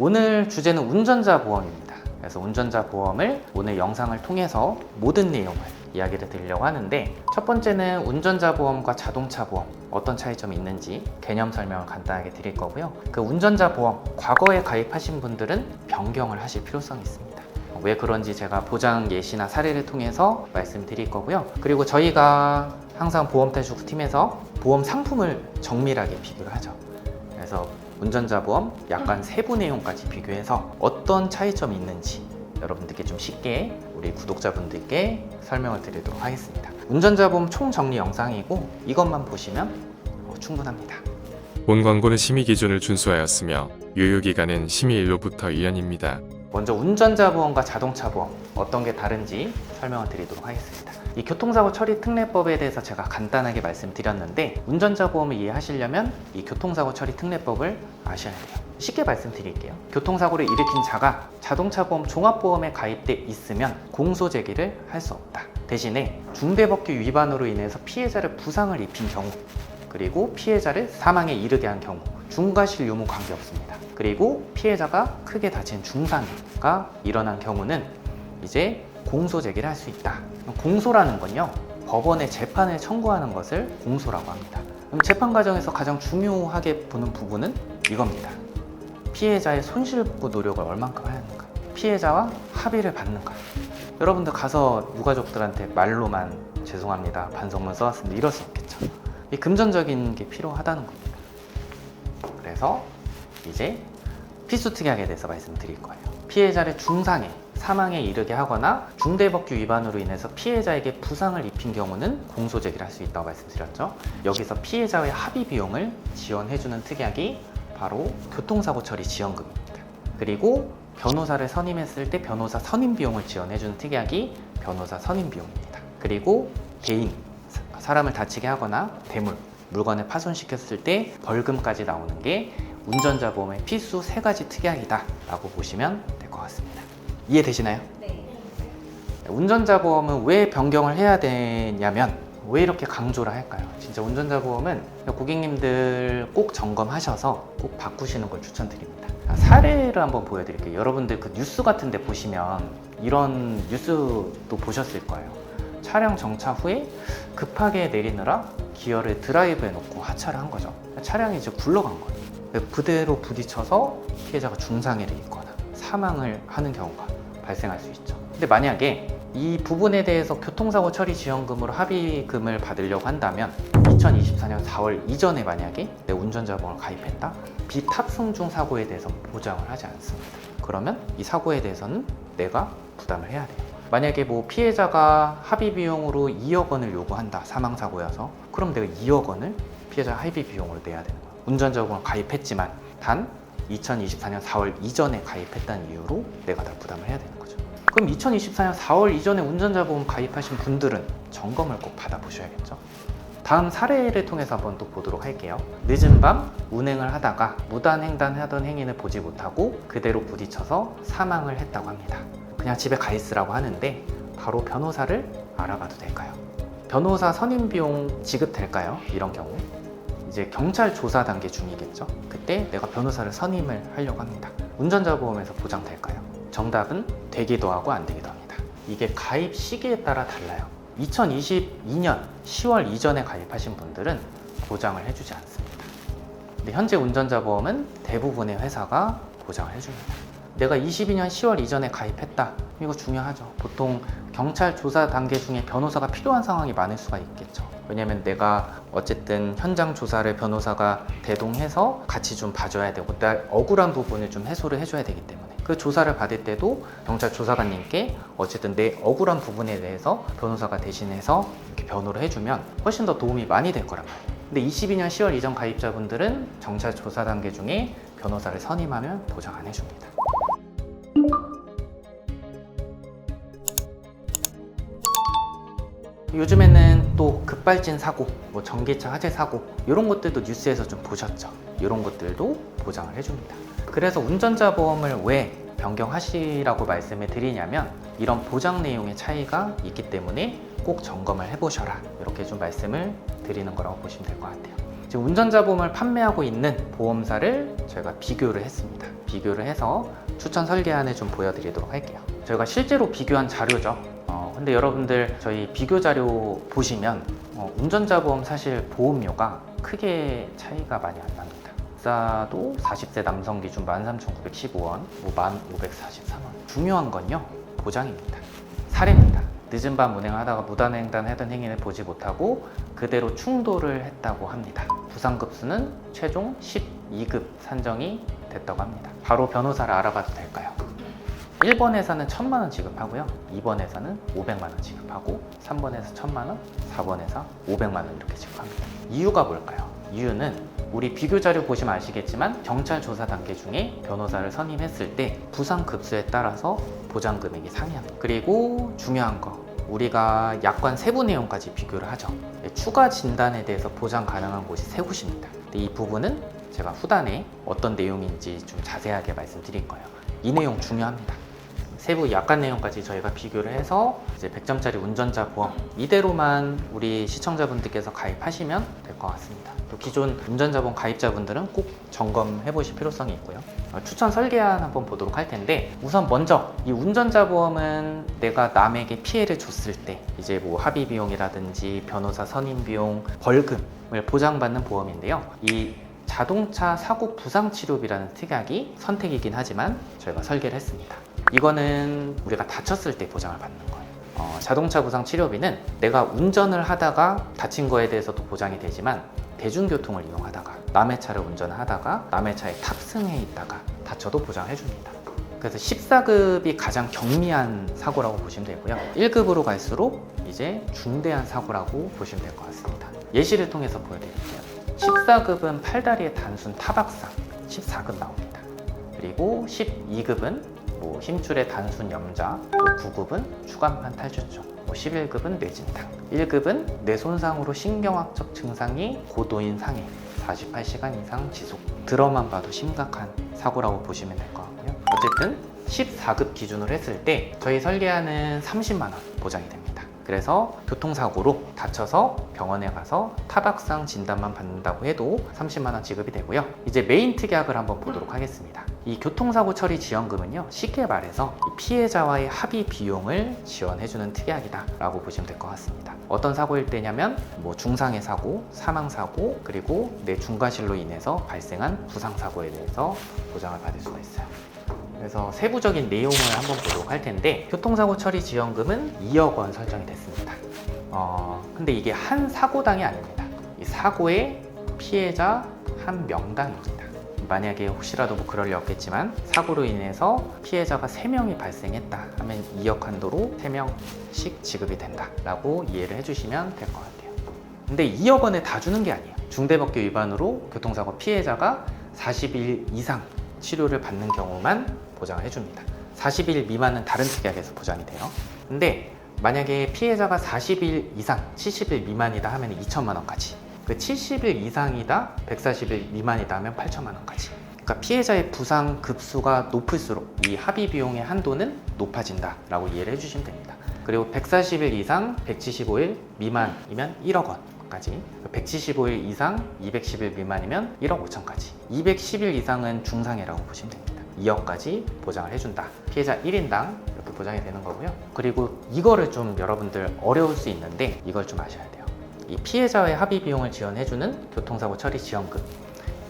오늘 주제는 운전자 보험입니다. 그래서 운전자 보험을 오늘 영상을 통해서 모든 내용을 이야기를 드리려고 하는데, 첫 번째는 운전자 보험과 자동차 보험 어떤 차이점이 있는지 개념 설명을 간단하게 드릴 거고요. 그 운전자 보험 과거에 가입하신 분들은 변경을 하실 필요성이 있습니다. 왜 그런지 제가 보장 예시나 사례를 통해서 말씀드릴 거고요. 그리고 저희가 항상 보험탈출 팀에서 보험 상품을 정밀하게 비교를 하죠. 그래서 운전자 보험 약간 세부 내용까지 비교해서 어떤 차이점이 있는지 여러분들께 좀 쉽게 우리 구독자분들께 설명을 드리도록 하겠습니다. 운전자 보험 총정리 영상이고 이것만 보시면 충분합니다. 본 광고는 심의 기준을 준수하였으며 유효기간은 심의일로부터 1년입니다. 먼저 운전자 보험과 자동차 보험 어떤 게 다른지 설명을 드리도록 하겠습니다. 이 교통사고 처리 특례법에 대해서 제가 간단하게 말씀드렸는데, 운전자 보험을 이해하시려면 이 교통사고 처리 특례법을 아셔야 돼요. 쉽게 말씀드릴게요. 교통사고를 일으킨 자가 자동차 보험 종합보험에 가입돼 있으면 공소 제기를 할 수 없다. 대신에 중대법규 위반으로 인해서 피해자를 부상을 입힌 경우, 그리고 피해자를 사망에 이르게 한 경우 중과실 유무 관계없습니다. 그리고 피해자가 크게 다친 중상해가 일어난 경우는 이제 공소 제기를 할 수 있다. 공소라는 건요, 법원에 재판을 청구하는 것을 공소라고 합니다. 그럼 재판 과정에서 가장 중요하게 보는 부분은 이겁니다. 피해자의 손실복구 노력을 얼만큼 하는가, 피해자와 합의를 받는가. 여러분들 가서 유가족들한테 말로만 죄송합니다, 반성문 써왔습니다 이럴 수 없겠죠. 이 금전적인 게 필요하다는 겁니다. 그래서 이제 필수특약에 대해서 말씀드릴 거예요. 피해자를 중상해, 사망에 이르게 하거나 중대법규 위반으로 인해서 피해자에게 부상을 입힌 경우는 공소 제기를 할 수 있다고 말씀드렸죠. 여기서 피해자의 합의 비용을 지원해주는 특약이 바로 교통사고 처리 지원금입니다. 그리고 변호사를 선임했을 때 변호사 선임 비용을 지원해주는 특약이 변호사 선임 비용입니다. 그리고 대인, 사람을 다치게 하거나 대물, 물건을 파손시켰을 때 벌금까지 나오는 게 운전자 보험의 필수 3가지 특약이다 라고 보시면 될 것 같습니다. 이해되시나요? 네. 운전자 보험은 왜 변경을 해야 되냐면, 왜 이렇게 강조를 할까요? 진짜 운전자 보험은 고객님들 꼭 점검하셔서 꼭 바꾸시는 걸 추천드립니다. 사례를 한번 보여드릴게요. 여러분들 그 뉴스 같은 데 보시면 이런 뉴스도 보셨을 거예요. 차량 정차 후에 급하게 내리느라 기어를 드라이브에 놓고 하차를 한 거죠. 차량이 이제 굴러간 거예요. 그대로 부딪혀서 피해자가 중상해를 입거나 사망을 하는 경우가 발생할 수 있죠. 근데 만약에 이 부분에 대해서 교통사고 처리 지원금으로 합의금을 받으려고 한다면 2024년 4월 이전에 만약에 내 운전자 보험을 가입했다? 비탑승 중 사고에 대해서 보장을 하지 않습니다. 그러면 이 사고에 대해서는 내가 부담을 해야 돼요. 만약에 뭐 피해자가 합의 비용으로 2억 원을 요구한다, 사망사고여서, 그럼 내가 2억 원을 피해자 합의 비용으로 내야 되는 거예요. 운전자 보험을 가입했지만 단 2024년 4월 이전에 가입했다는 이유로 내가 다 부담을 해야 되는 거죠. 그럼 2024년 4월 이전에 운전자 보험 가입하신 분들은 점검을 꼭 받아보셔야겠죠. 다음 사례를 통해서 한번 또 보도록 할게요. 늦은 밤 운행을 하다가 무단횡단하던 행인을 보지 못하고 그대로 부딪혀서 사망을 했다고 합니다. 그냥 집에 가 있으라고 하는데 바로 변호사를 알아봐도 될까요? 변호사 선임 비용 지급될까요? 이런 경우 이제 경찰 조사 단계 중이겠죠. 그때 내가 변호사를 선임을 하려고 합니다. 운전자 보험에서 보장될까요? 정답은 되기도 하고 안 되기도 합니다. 이게 가입 시기에 따라 달라요. 2022년 10월 이전에 가입하신 분들은 보장을 해주지 않습니다. 근데 현재 운전자 보험은 대부분의 회사가 보장을 해줍니다. 내가 22년 10월 이전에 가입했다. 이거 중요하죠. 보통 경찰 조사 단계 중에 변호사가 필요한 상황이 많을 수가 있겠죠. 왜냐면 내가 어쨌든 현장 조사를 변호사가 대동해서 같이 좀 봐줘야 되고, 나 억울한 부분을 좀 해소를 해줘야 되기 때문에 그 조사를 받을 때도 경찰 조사관님께 어쨌든 내 억울한 부분에 대해서 변호사가 대신해서 이렇게 변호를 해주면 훨씬 더 도움이 많이 될 거란 말이에요. 근데 22년 10월 이전 가입자분들은 경찰 조사 단계 중에 변호사를 선임하면 보장 안 해줍니다. 요즘에는 또 급발진 사고, 뭐 전기차 화재 사고, 이런 것들도 뉴스에서 좀 보셨죠. 이런 것들도 보장을 해줍니다. 그래서 운전자 보험을 왜 변경하시라고 말씀을 드리냐면, 이런 보장 내용의 차이가 있기 때문에 꼭 점검을 해보셔라, 이렇게 좀 말씀을 드리는 거라고 보시면 될 것 같아요. 지금 운전자 보험을 판매하고 있는 보험사를 저희가 비교를 했습니다. 비교를 해서 추천 설계안을 좀 보여드리도록 할게요. 저희가 실제로 비교한 자료죠. 근데 여러분들 저희 비교 자료 보시면 운전자 보험 사실 보험료가 크게 차이가 많이 안 납니다. 싸도 40세 남성 기준 13,915원, 1,543원. 중요한 건요, 보장입니다. 사례입니다. 늦은 밤 운행하다가 무단횡단하던 행인을 보지 못하고 그대로 충돌을 했다고 합니다. 부상급수는 최종 12급 산정이 됐다고 합니다. 바로 변호사를 알아봐도 될까요? 1번에서는 1,000만 원 지급하고요. 2번에서는 500만 원 지급하고 3번에서 1,000만 원, 4번에서 500만 원 이렇게 지급합니다. 이유가 뭘까요? 이유는 우리 비교 자료 보시면 아시겠지만 경찰 조사 단계 중에 변호사를 선임했을 때 부상 급수에 따라서 보장 금액이 상이합니다. 그리고 중요한 거, 우리가 약관 세부 내용까지 비교를 하죠. 추가 진단에 대해서 보장 가능한 곳이 세 곳입니다. 근데 이 부분은 제가 후단에 어떤 내용인지 좀 자세하게 말씀드릴 거예요. 이 내용 중요합니다. 세부 약관 내용까지 저희가 비교를 해서 이제 100점짜리 운전자 보험 이대로만 우리 시청자분들께서 가입하시면 될 것 같습니다. 또 기존 운전자 보험 가입자분들은 꼭 점검해 보실 필요성이 있고요. 추천 설계안 한번 보도록 할 텐데, 우선 먼저 이 운전자 보험은 내가 남에게 피해를 줬을 때 이제 뭐 합의 비용이라든지 변호사 선임 비용, 벌금을 보장받는 보험인데요. 이 자동차 사고 부상 치료비라는 특약이 선택이긴 하지만 저희가 설계를 했습니다. 이거는 우리가 다쳤을 때 보장을 받는 거예요. 자동차 부상 치료비는 내가 운전을 하다가 다친 거에 대해서도 보장이 되지만 대중교통을 이용하다가 남의 차를 운전하다가 남의 차에 탑승해 있다가 다쳐도 보장해 줍니다. 그래서 14급이 가장 경미한 사고라고 보시면 되고요. 1급으로 갈수록 이제 중대한 사고라고 보시면 될 것 같습니다. 예시를 통해서 보여드릴게요. 14급은 팔다리의 단순 타박상, 14급 나옵니다. 그리고 12급은 힘줄의 단순 염자, 9급은 추간판 탈주증, 11급은 뇌진탕, 1급은 뇌 손상으로 신경학적 증상이 고도인 상해, 48시간 이상 지속. 들어만 봐도 심각한 사고라고 보시면 될 것 같고요. 어쨌든 14급 기준으로 했을 때 저희 설계안은 30만 원 보장이 됩니다. 그래서 교통사고로 다쳐서 병원에 가서 타박상 진단만 받는다고 해도 30만 원 지급이 되고요. 이제 메인 특약을 한번 보도록 하겠습니다. 이 교통사고 처리 지원금은요, 쉽게 말해서 피해자와의 합의 비용을 지원해주는 특약이다 라고 보시면 될 것 같습니다. 어떤 사고일 때냐면 중상해 사고, 사망 사고, 그리고 뇌 중과실로 인해서 발생한 부상 사고에 대해서 보장을 받을 수가 있어요. 그래서 세부적인 내용을 한번 보도록 할 텐데, 교통사고 처리 지원금은 2억 원 설정이 됐습니다. 근데 이게 한 사고당이 아닙니다. 이 사고의 피해자 한 명당입니다. 만약에 혹시라도 그럴 리 없겠지만 사고로 인해서 피해자가 3명이 발생했다 하면 2억 한도로 3명씩 지급이 된다 라고 이해를 해주시면 될 것 같아요. 근데 2억 원에 다 주는 게 아니에요. 중대법규 위반으로 교통사고 피해자가 40일 이상 치료를 받는 경우만 보장을 해줍니다. 40일 미만은 다른 특약에서 보장이 돼요. 근데 만약에 피해자가 40일 이상, 70일 미만이다 하면 2천만 원까지, 그 70일 이상이다, 140일 미만이다 하면 8천만 원까지. 그러니까 피해자의 부상 급수가 높을수록 이 합의 비용의 한도는 높아진다 라고 이해를 해주시면 됩니다. 그리고 140일 이상, 175일 미만이면 1억 원까지, 175일 이상, 210일 미만이면 1억 5천까지, 210일 이상은 중상해라고 보시면 됩니다. 2억까지 보장을 해준다. 피해자 1인당 이렇게 보장이 되는 거고요. 그리고 이거를 좀 여러분들 어려울 수 있는데 이걸 좀 아셔야 돼요. 이 피해자의 합의 비용을 지원해주는 교통사고 처리 지원금,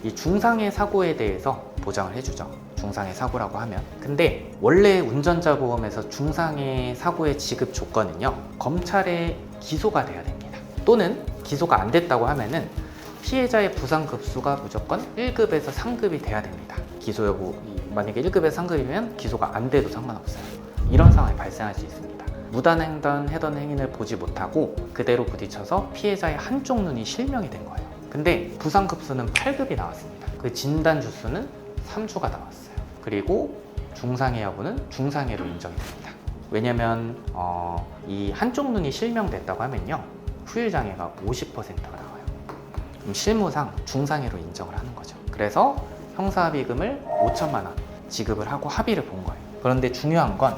이 중상해 사고에 대해서 보장을 해주죠. 중상해 사고라고 하면. 근데 원래 운전자 보험에서 중상해 사고의 지급 조건은요, 검찰에 기소가 돼야 됩니다. 또는 기소가 안 됐다고 하면은 피해자의 부상 급수가 무조건 1급에서 3급이 돼야 됩니다. 기소 여부, 만약에 1급에서 3급이면 기소가 안 돼도 상관없어요. 이런 상황이 발생할 수 있습니다. 무단횡단하던 행인을 보지 못하고 그대로 부딪혀서 피해자의 한쪽 눈이 실명이 된 거예요. 근데 부상 급수는 8급이 나왔습니다. 그 진단 주수는 3주가 나왔어요. 그리고 중상해 여부는 중상해로 인정이 됩니다. 왜냐면 이 한쪽 눈이 실명됐다고 하면요, 후유장애가 50%가 나와요. 그럼 실무상 중상해로 인정을 하는 거죠. 그래서 형사합의금을 5천만 원 지급을 하고 합의를 본 거예요. 그런데 중요한 건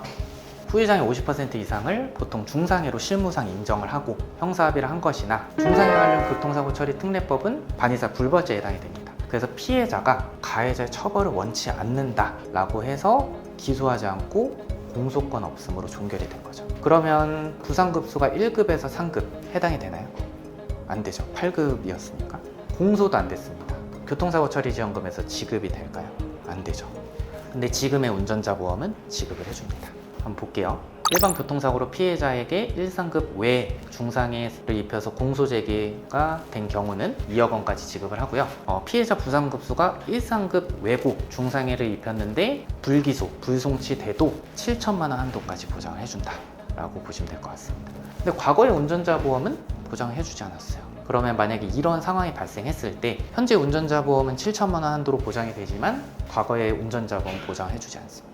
후유장애 50% 이상을 보통 중상해로 실무상 인정을 하고 형사합의를 한 것이나, 중상해 관련 교통사고 처리 특례법은 반의사 불벌죄에 해당이 됩니다. 그래서 피해자가 가해자의 처벌을 원치 않는다라고 해서 기소하지 않고 공소권 없음으로 종결이 된 거죠. 그러면 부상급수가 1급에서 3급 해당이 되나요? 안 되죠. 8급이었으니까. 공소도 안 됐습니다. 교통사고 처리지원금에서 지급이 될까요? 안 되죠. 근데 지금의 운전자 보험은 지급을 해줍니다. 한번 볼게요. 일반 교통사고로 피해자에게 1, 3급 외 중상해를 입혀서 공소 제기가 된 경우는 2억 원까지 지급을 하고요. 피해자 부상급수가 1, 3급 외고 중상해를 입혔는데 불기소, 불송치돼도 7천만 원 한도까지 보장을 해준다 라고 보시면 될 것 같습니다. 근데 과거의 운전자 보험은 보장을 해주지 않았어요. 그러면 만약에 이런 상황이 발생했을 때 현재 운전자 보험은 7천만 원 한도로 보장이 되지만 과거의 운전자 보험 보장을 해주지 않습니다.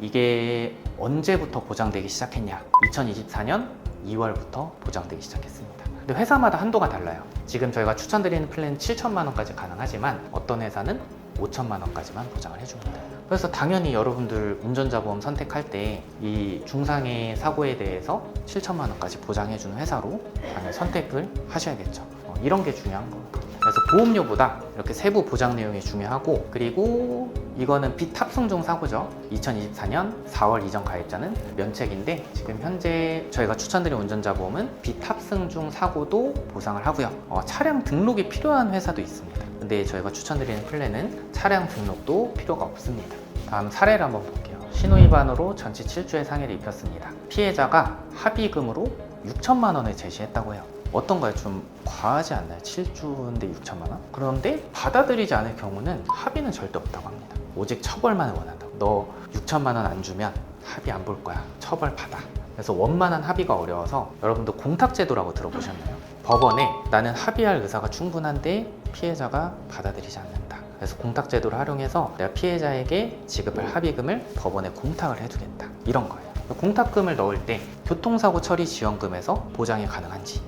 이게 언제부터 보장되기 시작했냐? 2024년 2월부터 보장되기 시작했습니다. 근데 회사마다 한도가 달라요. 지금 저희가 추천드리는 플랜은 7천만 원까지 가능하지만 어떤 회사는 5천만 원까지만 보장을 해줍니다. 그래서 당연히 여러분들 운전자 보험 선택할 때 이 중상해 사고에 대해서 7천만 원까지 보장해주는 회사로 당연히 선택을 하셔야겠죠. 이런 게 중요한 겁니다. 그래서 보험료보다 이렇게 세부 보장 내용이 중요하고, 그리고 이거는 비탑승 사고죠. 2024년 4월 이전 가입자는 면책인데 지금 현재 저희가 추천드린 운전자 보험은 비탑승 중 사고도 보상을 하고요. 차량 등록이 필요한 회사도 있습니다. 근데 저희가 추천드리는 플랜은 차량 등록도 필요가 없습니다. 다음 사례를 한번 볼게요. 신호위반으로 전치 7주의 상해를 입혔습니다. 피해자가 합의금으로 6천만 원을 제시했다고 해요. 어떤가요? 좀 과하지 않나요? 7주인데 6천만 원? 그런데 받아들이지 않을 경우는 합의는 절대 없다고 합니다. 오직 처벌만을 원한다고. 너 6천만 원 안 주면 합의 안 볼 거야. 처벌 받아. 그래서 원만한 합의가 어려워서 여러분도 공탁제도라고 들어보셨나요? 법원에 나는 합의할 의사가 충분한데 피해자가 받아들이지 않는다. 그래서 공탁제도를 활용해서 내가 피해자에게 지급할 합의금을 법원에 공탁을 해두겠다. 이런 거예요. 공탁금을 넣을 때 교통사고 처리 지원금에서 보장이 가능한지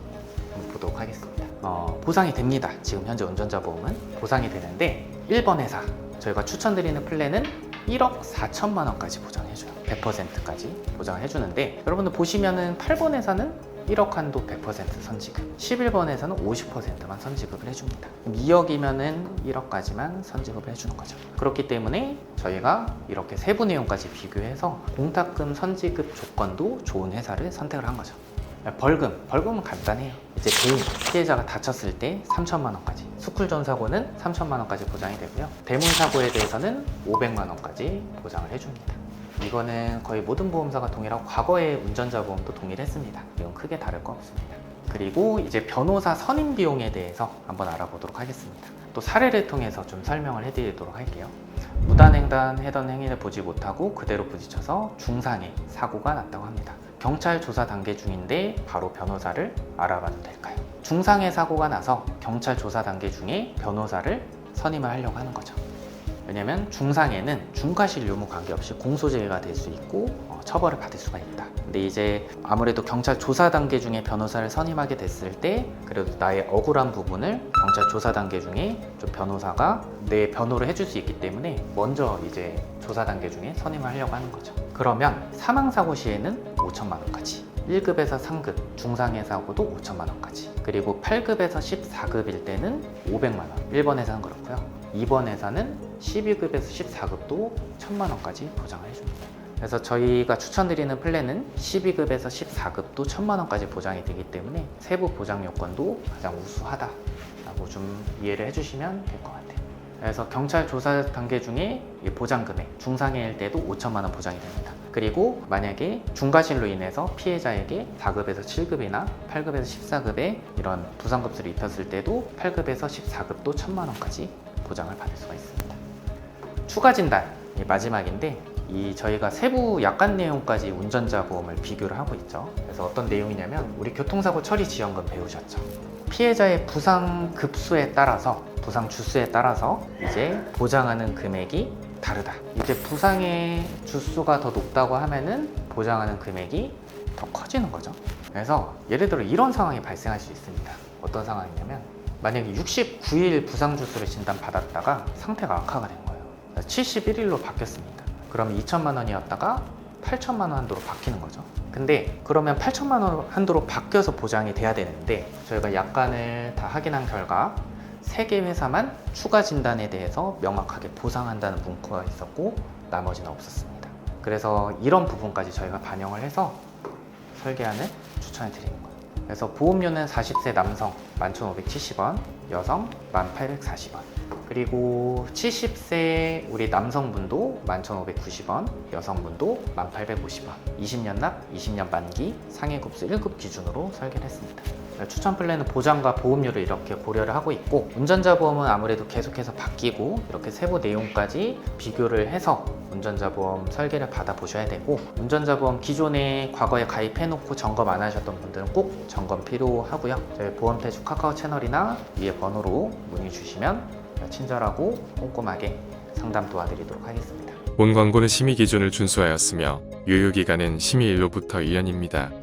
보도록 하겠습니다. 보상이 됩니다. 지금 현재 운전자 보험은 보상이 되는데 1번 회사 저희가 추천드리는 플랜은 1억 4천만 원까지 보장해줘요. 100%까지 보장해주는데 여러분들 보시면은 8번 회사는 1억 한도 100% 선지급, 11번에서는 50%만 선지급을 해줍니다. 2억이면은 1억까지만 선지급을 해주는 거죠. 그렇기 때문에 저희가 이렇게 세부 내용까지 비교해서 공탁금 선지급 조건도 좋은 회사를 선택을 한 거죠. 벌금은 간단해요. 이제 개인 피해자가 다쳤을 때 3천만 원까지, 스쿨존 사고는 3천만 원까지 보장이 되고요. 대문 사고에 대해서는 500만 원까지 보장을 해줍니다. 이거는 거의 모든 보험사가 동일하고 과거의 운전자 보험도 동일했습니다. 이건 크게 다를 거 없습니다. 그리고 이제 변호사 선임 비용에 대해서 한번 알아보도록 하겠습니다. 또 사례를 통해서 좀 설명을 해드리도록 할게요. 무단횡단하던 행위를 보지 못하고 그대로 부딪혀서 중상해 사고가 났다고 합니다. 경찰 조사 단계 중인데 바로 변호사를 알아봐도 될까요? 중상해 사고가 나서 경찰 조사 단계 중에 변호사를 선임을 하려고 하는 거죠. 왜냐면 중상해는 중과실 유무 관계없이 공소제기가 될 수 있고 처벌을 받을 수가 있다. 근데 이제 아무래도 경찰 조사 단계 중에 변호사를 선임하게 됐을 때 그래도 나의 억울한 부분을 경찰 조사 단계 중에 좀 변호사가 내 변호를 해줄 수 있기 때문에 먼저 이제 조사 단계 중에 선임을 하려고 하는 거죠. 그러면 사망사고 시에는 5천만 원까지, 1급에서 3급 중상해 사고도 5천만 원까지, 그리고 8급에서 14급일 때는 500만 원, 1번 회사는 그렇고요. 2번 회사는 12급에서 14급도 1,000만 원까지 보장을 해줍니다. 그래서 저희가 추천드리는 플랜은 12급에서 14급도 1,000만 원까지 보장이 되기 때문에 세부 보장 요건도 가장 우수하다라고 좀 이해를 해주시면 될 것 같아요. 그래서 경찰 조사 단계 중에 보장 금액, 중상해일 때도 5천만 원 보장이 됩니다. 그리고 만약에 중과실로 인해서 피해자에게 4급에서 7급이나 8급에서 14급의 이런 부상급수를 입혔을 때도 8급에서 14급도 1,000만 원까지 보장을 받을 수가 있습니다. 추가 진단, 마지막인데 저희가 세부 약관 내용까지 운전자 보험을 비교를 하고 있죠. 그래서 어떤 내용이냐면 우리 교통사고 처리 지원금 배우셨죠? 피해자의 부상 급수에 따라서, 부상 주수에 따라서 이제 보장하는 금액이 다르다. 이제 부상의 주수가 더 높다고 하면은 보장하는 금액이 더 커지는 거죠. 그래서 예를 들어 이런 상황이 발생할 수 있습니다. 어떤 상황이냐면 만약에 69일 부상 주수를 진단받았다가 상태가 악화가 된 거예요. 71일로 바뀌었습니다. 그럼 2천만 원이었다가 8천만 원 한도로 바뀌는 거죠. 근데 그러면 8천만 원 한도로 바뀌어서 보장이 돼야 되는데 저희가 약관을 다 확인한 결과 3개 회사만 추가 진단에 대해서 명확하게 보상한다는 문구가 있었고 나머지는 없었습니다. 그래서 이런 부분까지 저희가 반영을 해서 설계안을 추천해 드리는 거예요. 그래서 보험료는 40세 남성 11,570원, 여성 1,840원. 그리고 70세 우리 남성분도 11,590원, 여성분도 1,850원. 20년 납, 20년 만기, 상해급수 1급 기준으로 설계를 했습니다. 추천 플랜은 보장과 보험료를 이렇게 고려를 하고 있고, 운전자 보험은 아무래도 계속해서 바뀌고 이렇게 세부 내용까지 비교를 해서 운전자 보험 설계를 받아 보셔야 되고, 운전자 보험 기존에 과거에 가입해 놓고 점검 안 하셨던 분들은 꼭 점검 필요하고요. 저희 보험태주 카카오 채널이나 위에 번호로 문의 주시면 친절하고 꼼꼼하게 상담 도와드리도록 하겠습니다. 본 광고는 심의 기준을 준수하였으며 유효기간은 심의일로부터 1년입니다.